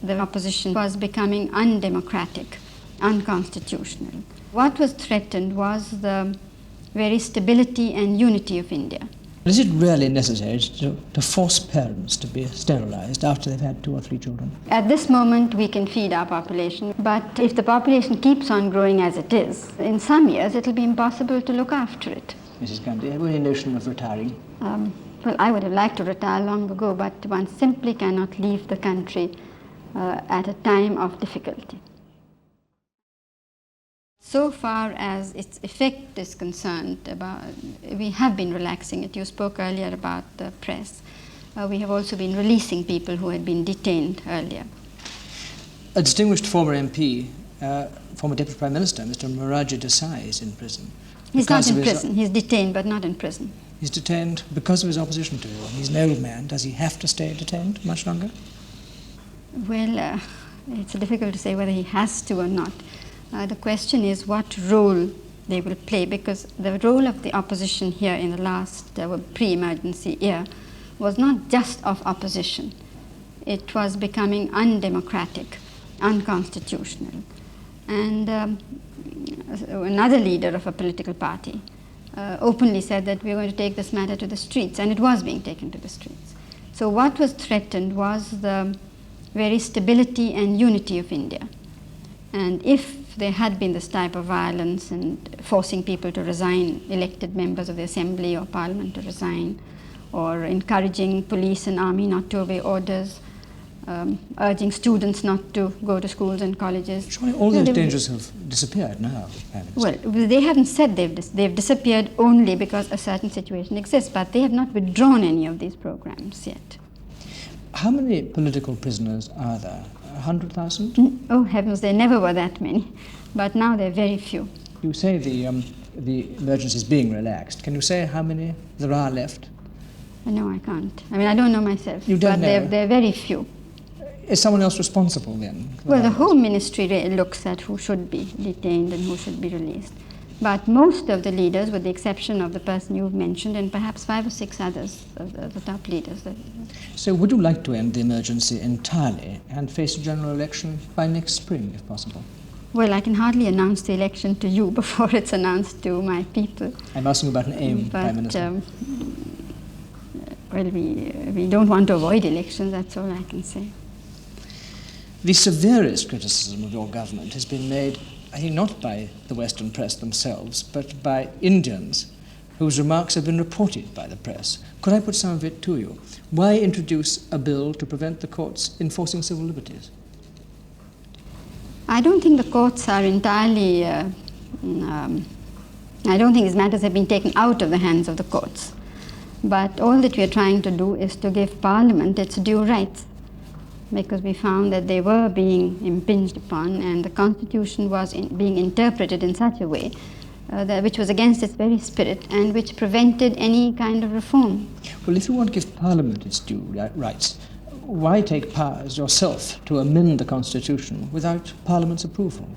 the opposition was becoming undemocratic, unconstitutional. What was threatened was the very stability and unity of India. Is it really necessary to force parents to be sterilised after they've had 2 or 3 children? At this moment, we can feed our population, but if the population keeps on growing as it is, in some years it will be impossible to look after it. Mrs Gandhi, have you any notion of retiring? Well, I would have liked to retire long ago, but one simply cannot leave the country at a time of difficulty. So far as its effect is concerned, we have been relaxing it. You spoke earlier about the press. We have also been releasing people who had been detained earlier. A distinguished former MP, former Deputy Prime Minister, Mr Moraji Desai, is in prison. He's not in prison. He's detained, but not in prison. He's detained because of his opposition to you. He's an old man. Does he have to stay detained much longer? Well, it's difficult to say whether he has to or not. The question is what role they will play, because the role of the opposition here in the last pre-emergency year was not just of opposition. It was becoming undemocratic, unconstitutional. And another leader of a political party openly said that we are going to take this matter to the streets, and it was being taken to the streets. So what was threatened was the very stability and unity of India. And if there had been this type of violence and forcing people to resign, elected members of the assembly or parliament to resign, or encouraging police and army not to obey orders, urging students not to go to schools and colleges. Surely all those dangers have disappeared now, Prime Minister. Well, they haven't said they've disappeared only because a certain situation exists, but they have not withdrawn any of these programs yet. How many political prisoners are there? 100,000? Oh heavens, there never were that many, but now there are very few. You say the emergency is being relaxed. Can you say how many there are left? No, I can't. I mean, I don't know myself. You don't know? But there are very few. Is someone else responsible then? Well, the Home Ministry looks at who should be detained and who should be released. But most of the leaders, with the exception of the person you've mentioned, and perhaps 5 or 6 others of the top leaders. So would you like to end the emergency entirely and face a general election by next spring, if possible? Well, I can hardly announce the election to you before it's announced to my people. I'm asking about an aim, Prime Minister. Well, we don't want to avoid elections, that's all I can say. The severest criticism of your government has been made, I think, not by the Western press themselves, but by Indians whose remarks have been reported by the press. Could I put some of it to you? Why introduce a bill to prevent the courts enforcing civil liberties? I don't think the courts are entirely, I don't think these matters have been taken out of the hands of the courts. But all that we are trying to do is to give Parliament its due rights, because we found that they were being impinged upon and the Constitution was being interpreted in such a way which was against its very spirit and which prevented any kind of reform. Well, if you want to give Parliament its due rights, why take powers yourself to amend the Constitution without Parliament's approval?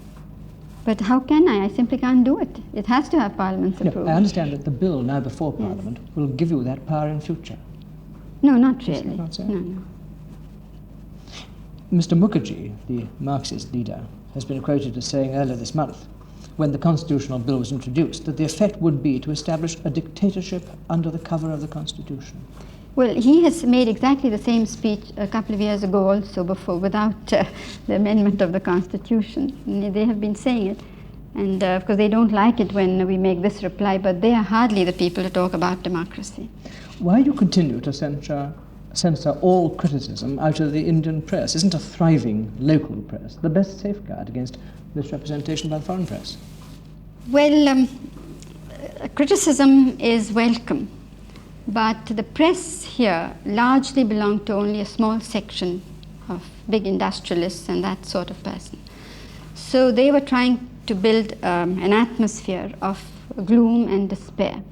But how can I? I simply can't do it. It has to have Parliament's approval. No, I understand that the bill now before Parliament will give you that power in future. No, not really. Is that not so? No. Mr Mukherjee, the Marxist leader, has been quoted as saying earlier this month, when the constitutional bill was introduced, that the effect would be to establish a dictatorship under the cover of the Constitution. Well, he has made exactly the same speech a couple of years ago also, before, without the amendment of the Constitution. They have been saying it, and of course they don't like it when we make this reply, but they are hardly the people to talk about democracy. Why do you continue to censor all criticism out of the Indian press? Isn't a thriving local press the best safeguard against misrepresentation by the foreign press? Well, criticism is welcome, but the press here largely belong to only a small section of big industrialists and that sort of person. So they were trying to build an atmosphere of gloom and despair.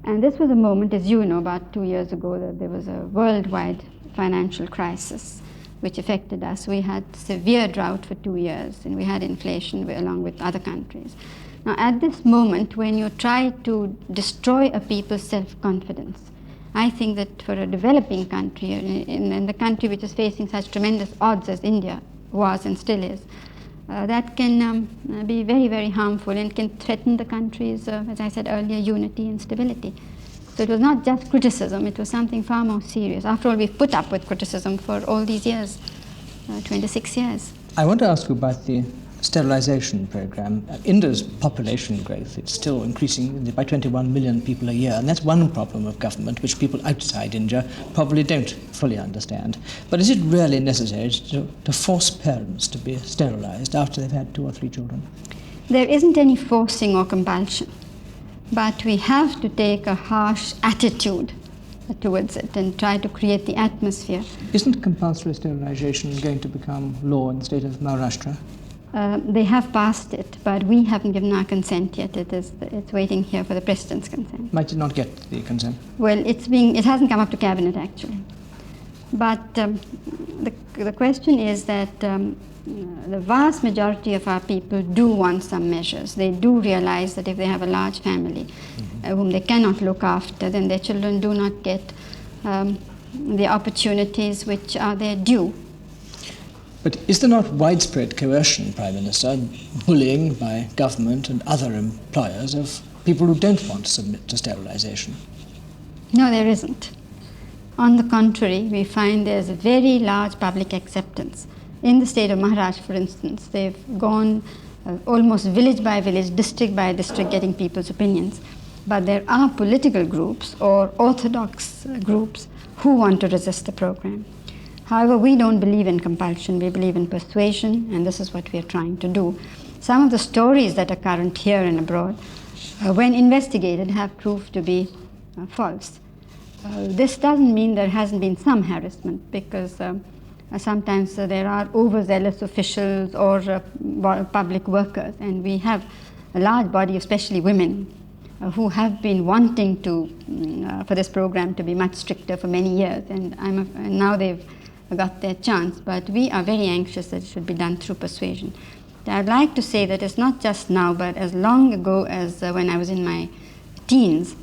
And this was a moment, as you know, about 2 years ago, that there was a worldwide financial crisis which affected us. We had severe drought for 2 years, and we had inflation along with other countries. Now, at this moment, when you try to destroy a people's self-confidence, I think that for a developing country, in the country which is facing such tremendous odds as India was and still is, that can be very, very harmful and can threaten the country's, as I said earlier, unity and stability. So it was not just criticism, it was something far more serious. After all, we've put up with criticism for all these years, 26 years. I want to ask you about the sterilization program. India's population growth, it's still increasing by 21 million people a year, and that's one problem of government which people outside India probably don't fully understand. But is it really necessary to force parents to be sterilized after they've had 2 or 3 children? There isn't any forcing or compulsion, but we have to take a harsh attitude towards it and try to create the atmosphere. Isn't compulsory sterilization going to become law in the state of Maharashtra? They have passed it, but we haven't given our consent yet. It's waiting here for the President's consent. Might it not get the consent? Well, it hasn't come up to Cabinet actually. But the question is that the vast majority of our people do want some measures. They do realize that if they have a large family whom they cannot look after, then their children do not get the opportunities which are their due. But is there not widespread coercion, Prime Minister, bullying by government and other employers of people who don't want to submit to sterilization? No, there isn't. On the contrary, we find there's a very large public acceptance. In the state of Maharashtra, for instance, they've gone almost village by village, district by district, getting people's opinions. But there are political groups or orthodox groups who want to resist the program. However, we don't believe in compulsion, we believe in persuasion, and this is what we are trying to do. Some of the stories that are current here and abroad, when investigated, have proved to be false. This doesn't mean there hasn't been some harassment, because sometimes there are overzealous officials or public workers, and we have a large body, especially women, who have been wanting to for this program to be much stricter for many years, and now they've got their chance, but we are very anxious that it should be done through persuasion. I'd like to say that it's not just now, but as long ago as when I was in my teens,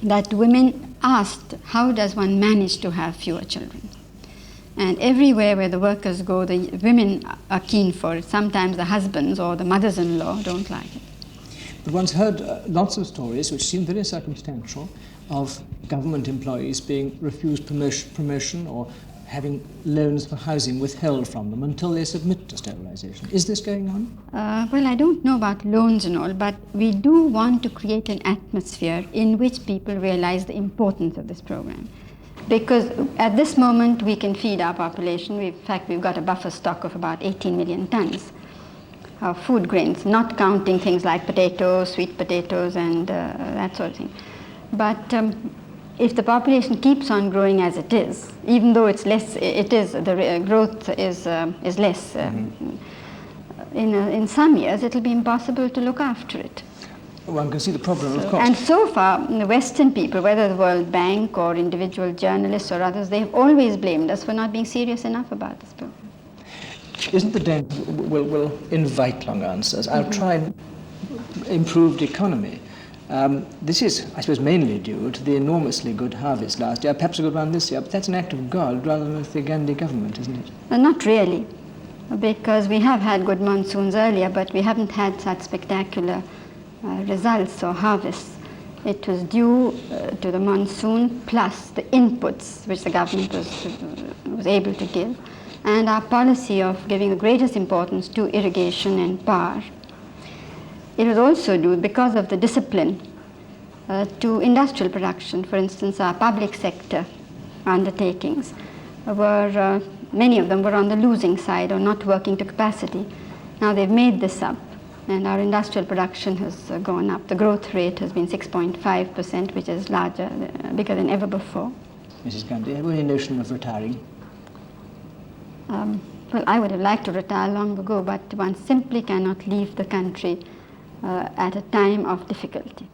that women asked, how does one manage to have fewer children? And everywhere where the workers go, the women are keen for it. Sometimes the husbands or the mothers-in-law don't like it. But one's heard lots of stories which seem very circumstantial of government employees being refused promotion or having loans for housing withheld from them until they submit to sterilization. Is this going on? Well, I don't know about loans and all, but we do want to create an atmosphere in which people realize the importance of this program. Because at this moment, we can feed our population. In fact, we've got a buffer stock of about 18 million tons of food grains, not counting things like potatoes, sweet potatoes, and that sort of thing. But if the population keeps on growing as it is, even though it's less, the growth is less. In some years, it'll be impossible to look after it. One can see the problem, of course. And so far, the Western people, whether the World Bank or individual journalists or others, they have always blamed us for not being serious enough about this program. Isn't the danger, we'll invite long answers. I'll try and improved economy. This is, I suppose, mainly due to the enormously good harvest last year, perhaps a good one this year, but that's an act of God rather than of the Gandhi government, isn't it? Not really, because we have had good monsoons earlier, but we haven't had such spectacular results or harvests. It was due to the monsoon plus the inputs which the government was able to give, and our policy of giving the greatest importance to irrigation and power. It was also due, because of the discipline, to industrial production. For instance, our public sector undertakings were, many of them were on the losing side or not working to capacity. Now they've made this up, and our industrial production has gone up. The growth rate has been 6.5%, which is bigger than ever before. Mrs. Gandhi, have you any notion of retiring? Well, I would have liked to retire long ago, but one simply cannot leave the country at a time of difficulty.